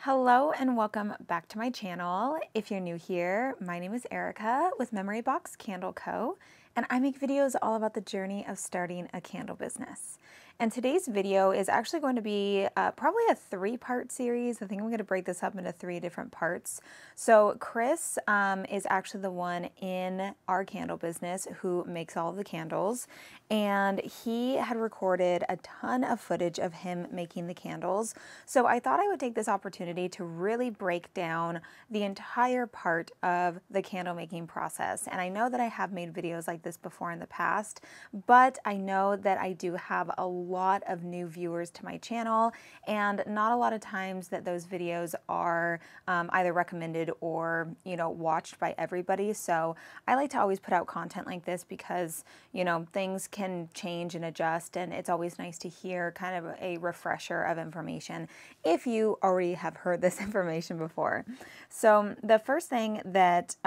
Hello and welcome back to my channel. If you're new here, my name is Erica with Memory Box Candle Co. and I make videos all about the journey of starting a candle business. And today's video is actually going to be probably a three-part series. I think I'm going to break this up into three different parts. So Chris is actually the one in our candle business who makes all of the candles, and he had recorded a ton of footage of him making the candles. So I thought I would take this opportunity to really break down the entire part of the candle making process. And I know that I have made videos like this before in the past, but I know that I do have a lot of new viewers to my channel, and not a lot of times that those videos are either recommended or, watched by everybody. So I like to always put out content like this because, things can change and adjust, and it's always nice to hear kind of a refresher of information if you already have heard this information before. So the first thing that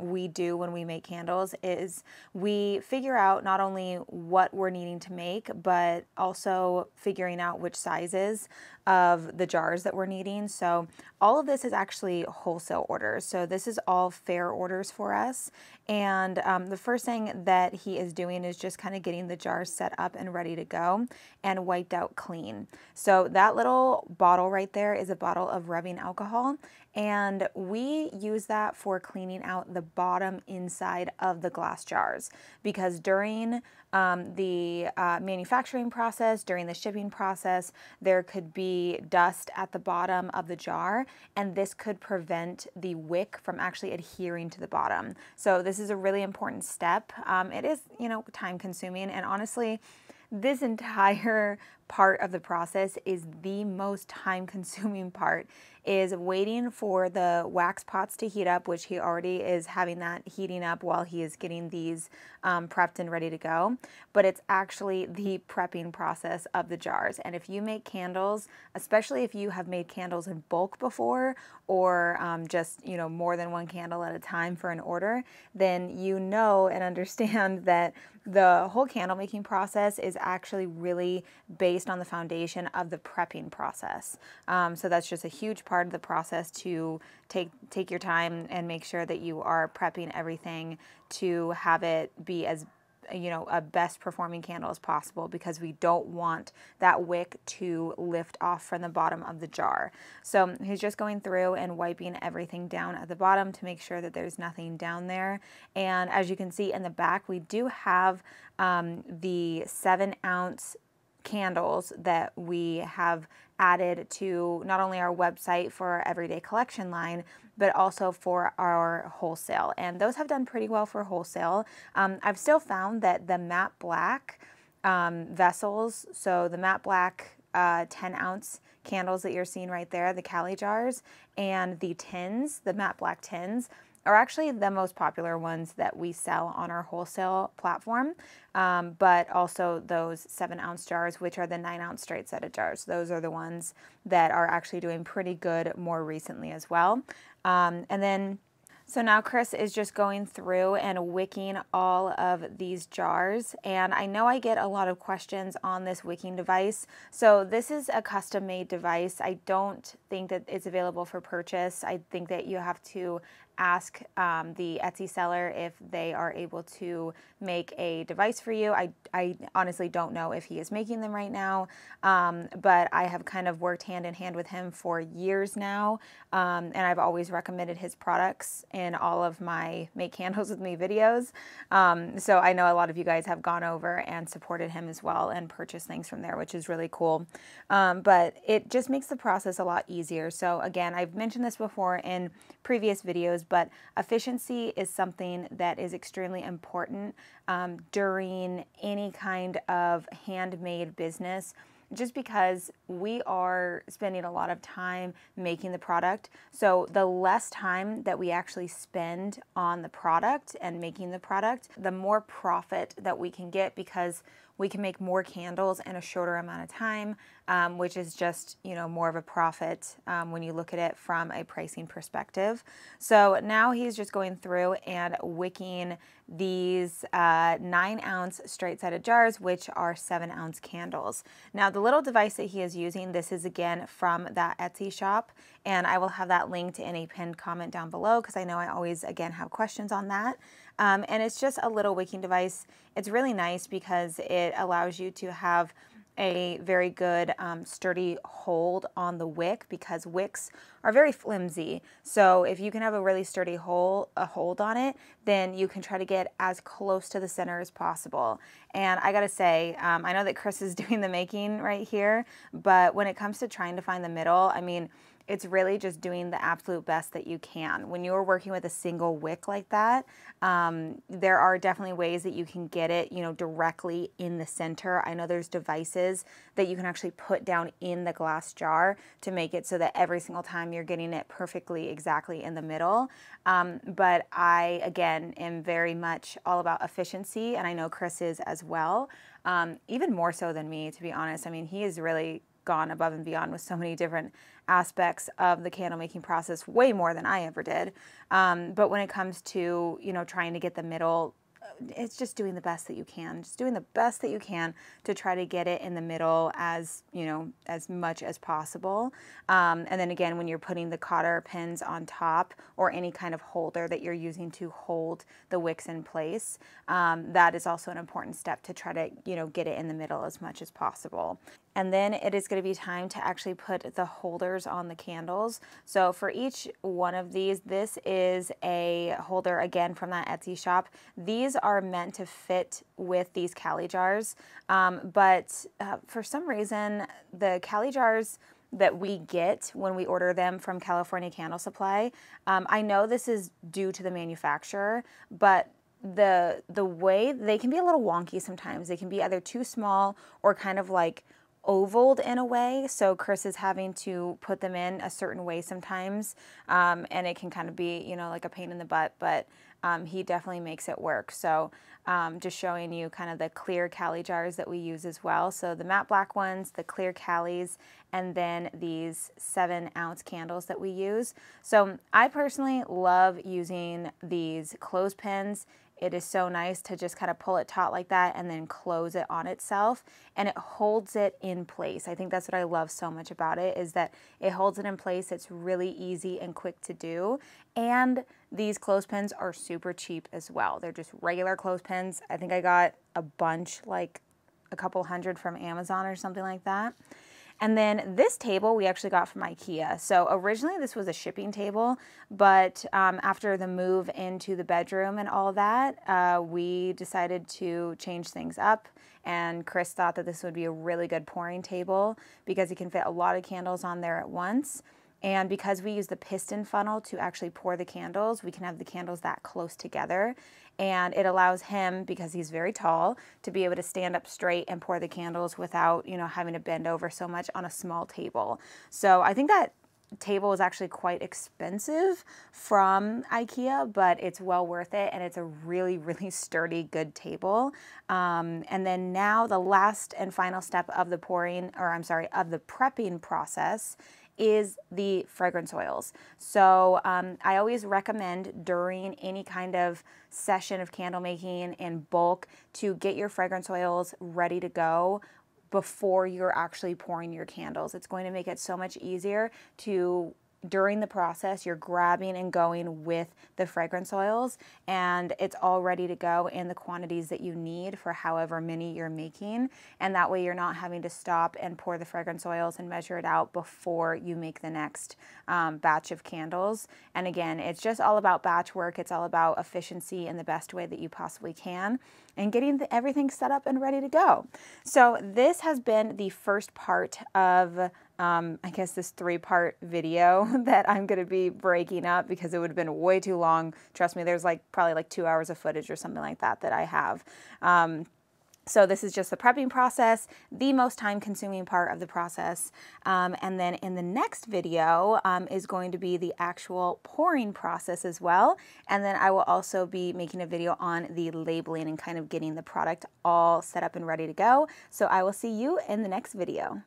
we do when we make candles is we figure out not only what we're needing to make, but also figuring out which sizes of the jars that we're needing. So all of this is actually wholesale orders. So this is all fair orders for us. And the first thing that he is doing is just kind of getting the jars set up and ready to go and wiped out clean. So that little bottle right there is a bottle of rubbing alcohol, and we use that for cleaning out the bottom inside of the glass jars, because during the manufacturing process, during the shipping process, there could be dust at the bottom of the jar, and this could prevent the wick from actually adhering to the bottom. So this is a really important step. It is, time consuming, and honestly, this entire part of the process is the most time consuming part, is waiting for the wax pots to heat up, which he already is having that heating up while he is getting these prepped and ready to go. But it's actually the prepping process of the jars. And if you make candles, especially if you have made candles in bulk before, or just, more than one candle at a time for an order, then you know and understand that the whole candle making process is actually really based on the foundation of the prepping process. So that's just a huge part of the process, to take your time and make sure that you are prepping everything to have it be as a best performing candle as possible, because we don't want that wick to lift off from the bottom of the jar. So he's just going through and wiping everything down at the bottom to make sure that there's nothing down there. And as you can see in the back, we do have the 7-ounce candles that we have added to not only our website for our everyday collection line, but also for our wholesale. And those have done pretty well for wholesale. I've still found that the matte black vessels, so the matte black 10-ounce candles that you're seeing right there, the Cali jars, and the tins, the matte black tins, are actually the most popular ones that we sell on our wholesale platform, but also those 7-ounce jars, which are the 9-ounce straight set of jars. Those are the ones that are actually doing pretty good more recently as well. So now Chris is just going through and wicking all of these jars, and I know I get a lot of questions on this wicking device. So this is a custom-made device. I don't think that it's available for purchase. I think that you have to ask the Etsy seller if they are able to make a device for you. I honestly don't know if he is making them right now, but I have kind of worked hand in hand with him for years now, and I've always recommended his products in all of my Make Candles With Me videos. So I know a lot of you guys have gone over and supported him as well and purchased things from there, which is really cool. But it just makes the process a lot easier. So again, I've mentioned this before in previous videos, but efficiency is something that is extremely important during any kind of handmade business, just because we are spending a lot of time making the product. So the less time that we actually spend on the product and making the product, the more profit that we can get, because we can make more candles in a shorter amount of time, which is just, you know, more of a profit when you look at it from a pricing perspective. So now he's just going through and wicking these 9-ounce straight-sided jars, which are 7-ounce candles. Now the little device that he is using, this is again from that Etsy shop, and I will have that linked in a pinned comment down below because I know I always again have questions on that. And it's just a little wicking device. It's really nice because it allows you to have a very good sturdy hold on the wick, because wicks are very flimsy. So if you can have a really sturdy hold on it, then you can try to get as close to the center as possible. And I gotta say, I know that Chris is doing the making right here, but when it comes to trying to find the middle, I mean, it's really just doing the absolute best that you can. When you're working with a single wick like that, there are definitely ways that you can get it, you know, directly in the center. I know there's devices that you can actually put down in the glass jar to make it so that every single time you're getting it perfectly exactly in the middle. But I, again, am very much all about efficiency, and I know Chris is as well, even more so than me, to be honest. I mean, he is really gone above and beyond with so many different aspects of the candle making process, way more than I ever did. But when it comes to, you know, trying to get the middle, it's just doing the best that you can, just doing the best that you can to try to get it in the middle as, you know, as much as possible. And then again, when you're putting the cotter pins on top or any kind of holder that you're using to hold the wicks in place, that is also an important step to try to, you know, get it in the middle as much as possible. And then it is going to be time to actually put the holders on the candles. So for each one of these, this is a holder, again, from that Etsy shop. These are meant to fit with these Cali jars, but for some reason, the Cali jars that we get when we order them from California Candle Supply, I know this is due to the manufacturer, but the way they can be a little wonky sometimes. They can be either too small or kind of like ovaled in a way, so Chris is having to put them in a certain way sometimes, and it can kind of be, you know, like a pain in the butt, but he definitely makes it work. So just showing you kind of the clear Cali jars that we use as well. So the matte black ones, the clear Calis, and then these 7-ounce candles that we use. So I personally love using these clothespins. It is so nice to just kind of pull it taut like that and then close it on itself, and it holds it in place. I think that's what I love so much about it, is that it holds it in place. It's really easy and quick to do, and these clothespins are super cheap as well. They're just regular clothespins. I think I got a bunch, like a couple hundred from Amazon or something like that. And then this table we actually got from IKEA. So originally this was a shipping table, but after the move into the bedroom and all that, we decided to change things up. And Chris thought that this would be a really good pouring table because you can fit a lot of candles on there at once. And because we use the piston funnel to actually pour the candles, we can have the candles that close together. And it allows him, because he's very tall, to be able to stand up straight and pour the candles without, you know, having to bend over so much on a small table. So I think that table is actually quite expensive from IKEA, but it's well worth it, and it's a really, really sturdy, good table. And then now the last and final step of the pouring, or I'm sorry, of the prepping process is the fragrance oils. So I always recommend during any kind of session of candle making in bulk to get your fragrance oils ready to go before you're actually pouring your candles. It's going to make it so much easier to, during the process, you're grabbing and going with the fragrance oils, and it's all ready to go in the quantities that you need for however many you're making. And that way you're not having to stop and pour the fragrance oils and measure it out before you make the next batch of candles. And again, it's just all about batch work. It's all about efficiency in the best way that you possibly can, and getting everything set up and ready to go. So this has been the first part of I guess this 3-part video that I'm going to be breaking up because it would have been way too long. Trust me, there's probably 2 hours of footage or something like that that I have. So this is just the prepping process, the most time-consuming part of the process. And then in the next video is going to be the actual pouring process as well. And then I will also be making a video on the labeling and kind of getting the product all set up and ready to go. So I will see you in the next video.